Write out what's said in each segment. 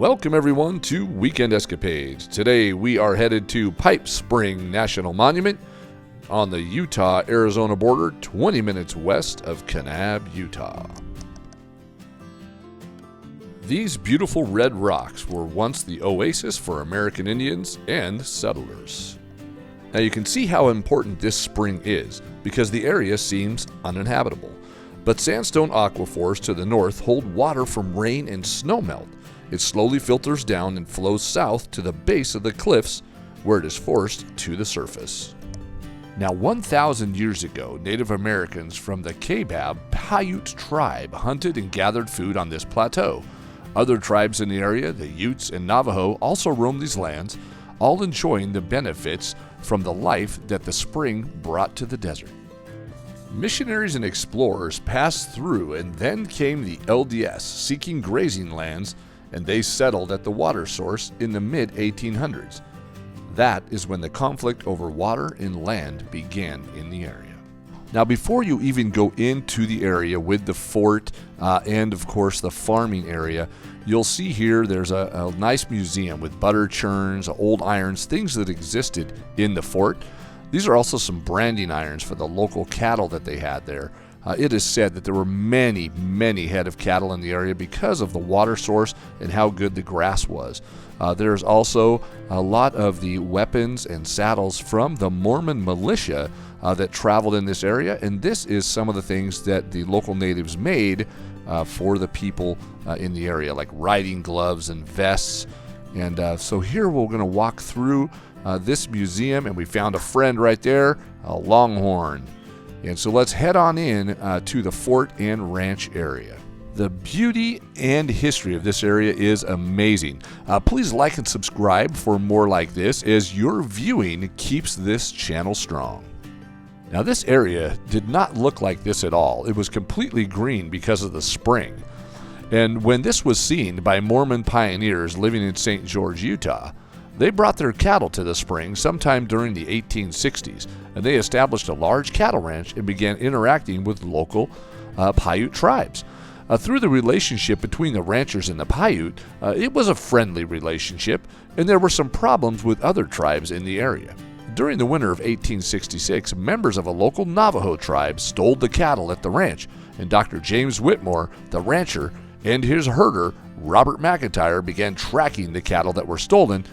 Welcome everyone to Weekend Escapades. Today we are headed to Pipe Spring National Monument on the Utah-Arizona border, 20 minutes west of Kanab, Utah. These beautiful red rocks were once the oasis for American Indians and settlers. Now you can see how important this spring is because the area seems uninhabitable. But sandstone aquifers to the north hold water from rain and snowmelt. It slowly filters down and flows south to the base of the cliffs where it is forced to the surface. Now 1,000 years ago, Native Americans from the Kaibab Paiute tribe hunted and gathered food on this plateau. Other tribes in the area, the Utes and Navajo, also roamed these lands, all enjoying the benefits from the life that the spring brought to the desert. Missionaries and explorers passed through, and then came the LDS seeking grazing lands, and they settled at the water source in the mid-1800s. That is when the conflict over water and land began in the area. Now, before you even go into the area with the fort and, of course, the farming area, you'll see here there's a nice museum with butter churns, old irons, things that existed in the fort. These are also some branding irons for the local cattle that they had there. It is said that there were many head of cattle in the area because of the water source and how good the grass was. There's also a lot of the weapons and saddles from the Mormon militia that traveled in this area, and this is some of the things that the local natives made for the people in the area, like riding gloves and vests. And so here we're going to walk through this museum, and we found a friend right there, a longhorn. And so let's head on in to the fort and ranch area. The beauty and history of this area is amazing. Please like and subscribe for more like this, as your viewing keeps this channel strong. Now this area did not look like this at all. It was completely green because of the spring. And when this was seen by Mormon pioneers living in St. George, Utah, they brought their cattle to the spring sometime during the 1860s, and they established a large cattle ranch and began interacting with local Paiute tribes. Through the relationship between the ranchers and the Paiute, it was a friendly relationship, and there were some problems with other tribes in the area. During the winter of 1866, members of a local Navajo tribe stole the cattle at the ranch, and Dr. James Whitmore, the rancher, and his herder, Robert McIntyre, began tracking the cattle that were stolen,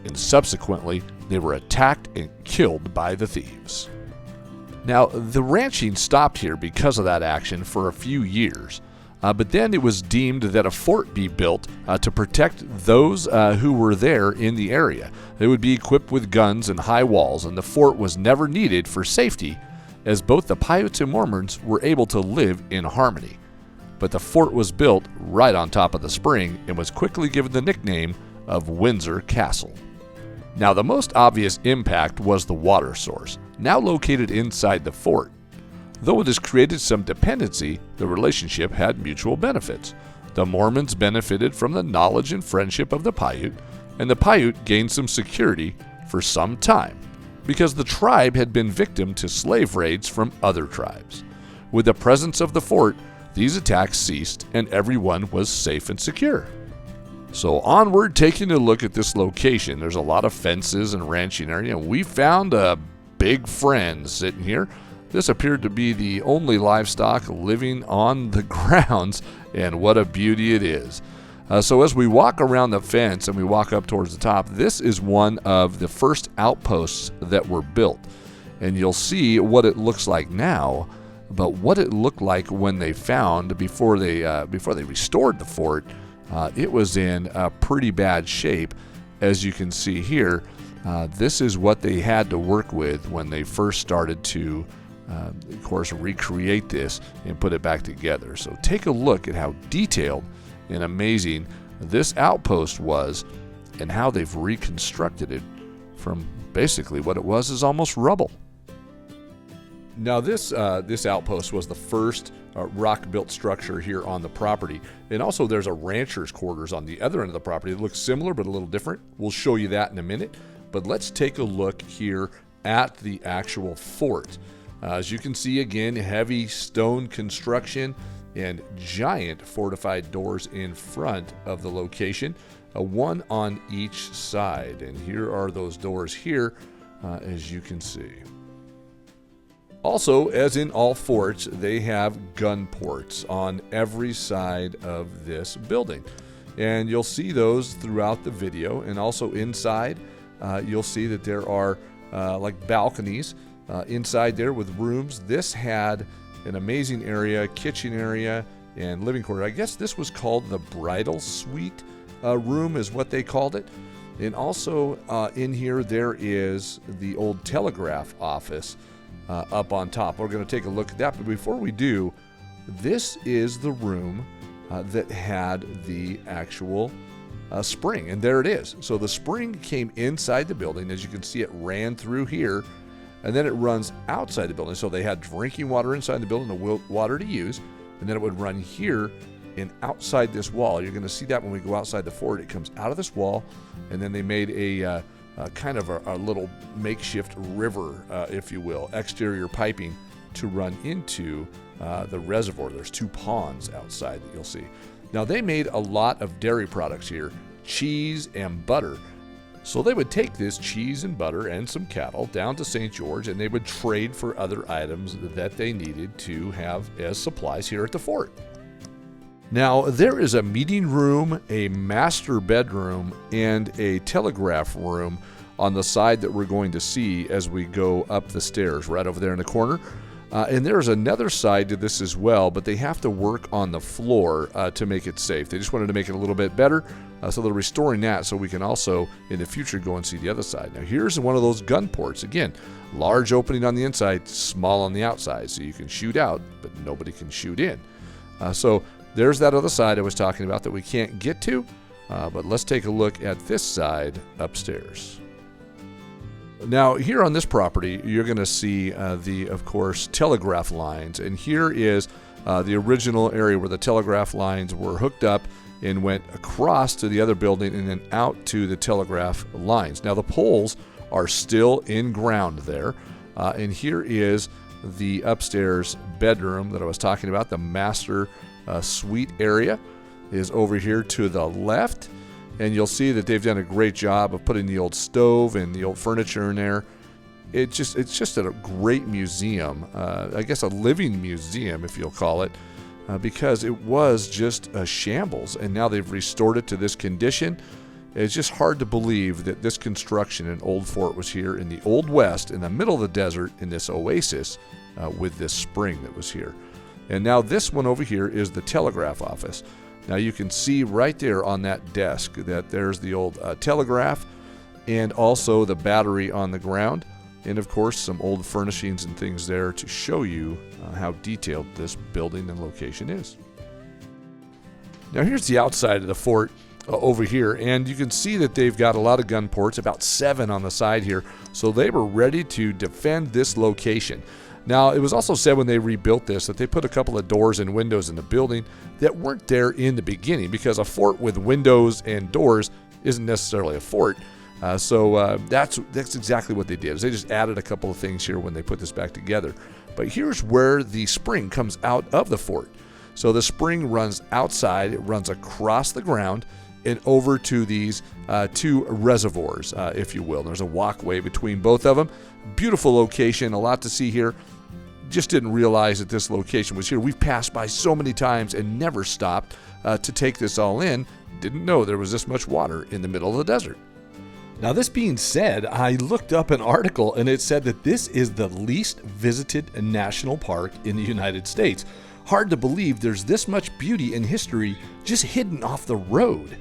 and subsequently they were attacked and killed by the thieves. Now, the ranching stopped here because of that action for a few years, but then it was deemed that a fort be built to protect those who were there in the area. They would be equipped with guns and high walls, and the fort was never needed for safety, as both the Paiutes and Mormons were able to live in harmony. But the fort was built right on top of the spring and was quickly given the nickname of Windsor Castle. Now, the most obvious impact was the water source, now located inside the fort. Though it has created some dependency, the relationship had mutual benefits. The Mormons benefited from the knowledge and friendship of the Paiute, and the Paiute gained some security for some time, because the tribe had been victim to slave raids from other tribes. With the presence of the fort, these attacks ceased, and everyone was safe and secure. So onward, taking a look at this location. There's a lot of fences and ranching area, and we found a big friend sitting here. This appeared to be the only livestock living on the grounds, and what a beauty it is. So as we walk around the fence and we walk up towards the top, this is one of the first outposts that were built. And you'll see what it looks like now, but what it looked like when they found, before they restored the fort, it was in pretty bad shape. As you can see here, this is what they had to work with when they first started to, of course, recreate this and put it back together. So take a look at how detailed and amazing this outpost was, and how they've reconstructed it from basically what it was is almost rubble. Now this outpost was the first rock-built structure here on the property. And also there's a rancher's quarters on the other end of the property. It looks similar but a little different. We'll show you that in a minute. But let's take a look here at the actual fort. As you can see, again, heavy stone construction. and giant fortified doors in front of the location, one on each side. And here are those doors here, as you can see. Also, as in all forts, they have gun ports on every side of this building. And you'll see those throughout the video. And also inside, you'll see that there are like balconies inside there with rooms. This had an amazing area, kitchen area, and living quarter. I guess this was called the bridal suite room is what they called it. And also in here, there is the old telegraph office up on top. We're going to take a look at that. But before we do, this is the room that had the actual spring. And there it is. So the spring came inside the building. As you can see, it ran through here. And then it runs outside the building. So they had drinking water inside the building, the water to use. And then it would run here and outside this wall. You're going to see that when we go outside the fort. It comes out of this wall. And then they made a kind of a little makeshift river, if you will, exterior piping to run into the reservoir. There's 2 ponds outside that you'll see. Now, they made a lot of dairy products here, cheese and butter. So they would take this cheese and butter and some cattle down to St. George, and they would trade for other items that they needed to have as supplies here at the fort. Now, there is a meeting room, a master bedroom, and a telegraph room on the side that we're going to see as we go up the stairs, right over there in the corner. And there's another side to this as well, but they have to work on the floor to make it safe. They just wanted to make it a little bit better, so they're restoring that so we can also, in the future, go and see the other side. Now, here's one of those gun ports. Again, large opening on the inside, small on the outside, so you can shoot out, but nobody can shoot in. So there's that other side I was talking about that we can't get to, but let's take a look at this side upstairs. Now, here on this property, you're going to see of course, telegraph lines. And here is the original area where the telegraph lines were hooked up and went across to the other building and then out to the telegraph lines. Now, the poles are still in ground there. And here is the upstairs bedroom that I was talking about. The master suite area is over here to the left. And you'll see that they've done a great job of putting the old stove and the old furniture in there. It's just a great museum, I guess a living museum, if you'll call it, because it was just a shambles. And now they've restored it to this condition. It's just hard to believe that this construction in Old Fort was here in the Old West, in the middle of the desert, in this oasis with this spring that was here. And now this one over here is the telegraph office. Now you can see right there on that desk that there's the old telegraph and also the battery on the ground. And of course some old furnishings and things there to show you how detailed this building and location is. Now here's the outside of the fort over here, and you can see that they've got a lot of gun ports, about 7 on the side here. So they were ready to defend this location. Now, it was also said when they rebuilt this that they put a couple of doors and windows in the building that weren't there in the beginning, because a fort with windows and doors isn't necessarily a fort. So that's exactly what they did. Is they just added a couple of things here when they put this back together. But here's where the spring comes out of the fort. So the spring runs outside, it runs across the ground and over to these 2 reservoirs, if you will. There's a walkway between both of them. Beautiful location, a lot to see here. Just didn't realize that this location was here. We've passed by so many times and never stopped to take this all in. Didn't know there was this much water in the middle of the desert. Now, this being said, I looked up an article and it said that this is the least visited national park in the United States. Hard to believe there's this much beauty and history just hidden off the road.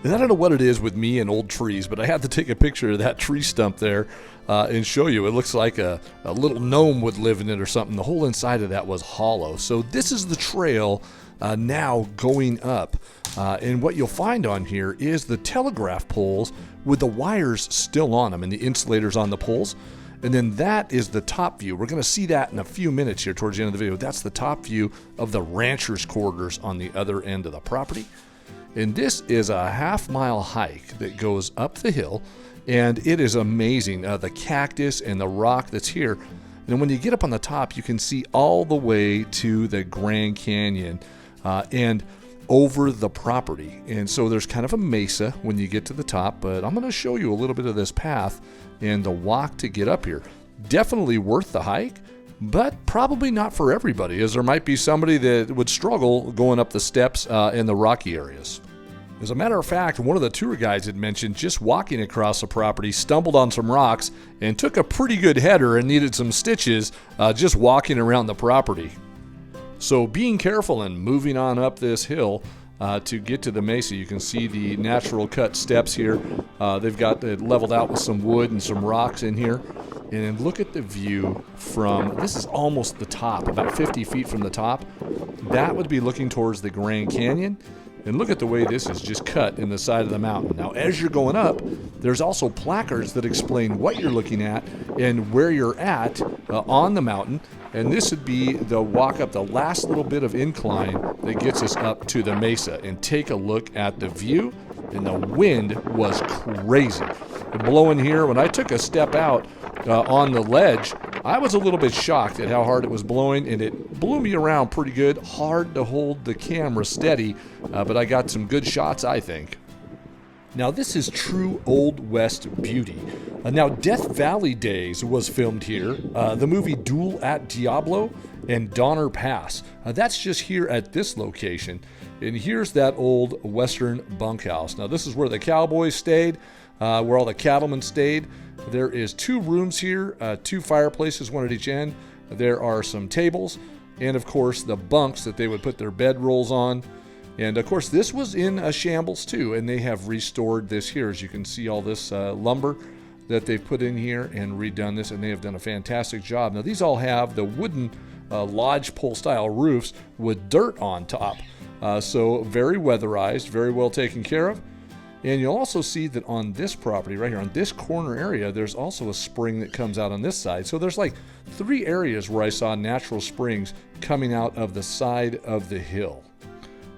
And I don't know what it is with me and old trees, but I had to take a picture of that tree stump there and show you. It looks like a little gnome would live in it or something. The whole inside of that was hollow. So this is the trail now going up. And what you'll find on here is the telegraph poles with the wires still on them and the insulators on the poles. And then that is the top view. We're going to see that in a few minutes here towards the end of the video. That's the top view of the rancher's quarters on the other end of the property. And this is a half-mile hike that goes up the hill, and it is amazing. The cactus and the rock that's here, And when you get up on the top, you can see all the way to the Grand Canyon and over the property. And so there's kind of a mesa when you get to the top, but I'm going to show you a little bit of this path and the walk to get up here. Definitely worth the hike, but probably not for everybody, as there might be somebody that would struggle going up the steps in the rocky areas. As a matter of fact, one of the tour guides had mentioned just walking across the property, stumbled on some rocks, and took a pretty good header and needed some stitches just walking around the property. So being careful and moving on up this hill to get to the mesa. You can see the natural cut steps here. They've got it leveled out with some wood and some rocks in here. And look at the view from, this is almost the top, about 50 feet from the top. That would be looking towards the Grand Canyon. And look at the way this is just cut in the side of the mountain. Now, as you're going up, there's also placards that explain what you're looking at and where you're at on the mountain. And this would be the walk up the last little bit of incline that gets us up to the mesa. And take a look at the view. And the wind was crazy. Blowing here, when I took a step out on the ledge, I was a little bit shocked at how hard it was blowing, and it blew me around pretty good. Hard to hold the camera steady, but I got some good shots, I think. Now, this is true Old West beauty. Now, Death Valley Days was filmed here. The movie Duel at Diablo and Donner Pass. That's just here at this location. And here's that old Western bunkhouse. Now, this is where the cowboys stayed, where all the cattlemen stayed. There is 2 rooms here, 2 fireplaces, one at each end. There are some tables, and of course the bunks that they would put their bedrolls on. And of course this was in a shambles too, and they have restored this here. As you can see, all this lumber that they've put in here and redone this, and they have done a fantastic job. Now, these all have the wooden lodgepole style roofs with dirt on top. So very weatherized, very well taken care of. And you'll also see that on this property right here, on this corner area, there's also a spring that comes out on this side. So there's like 3 areas where I saw natural springs coming out of the side of the hill.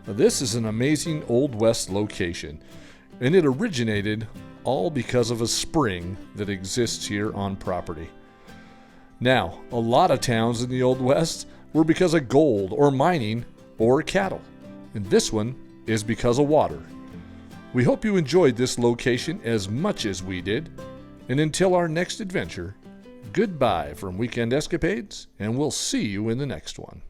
Now, this is an amazing Old West location, and it originated all because of a spring that exists here on property. Now, a lot of towns in the Old West were because of gold or mining or cattle, and this one is because of water. We hope you enjoyed this location as much as we did, and until our next adventure, goodbye from Weekend Escapades, and we'll see you in the next one.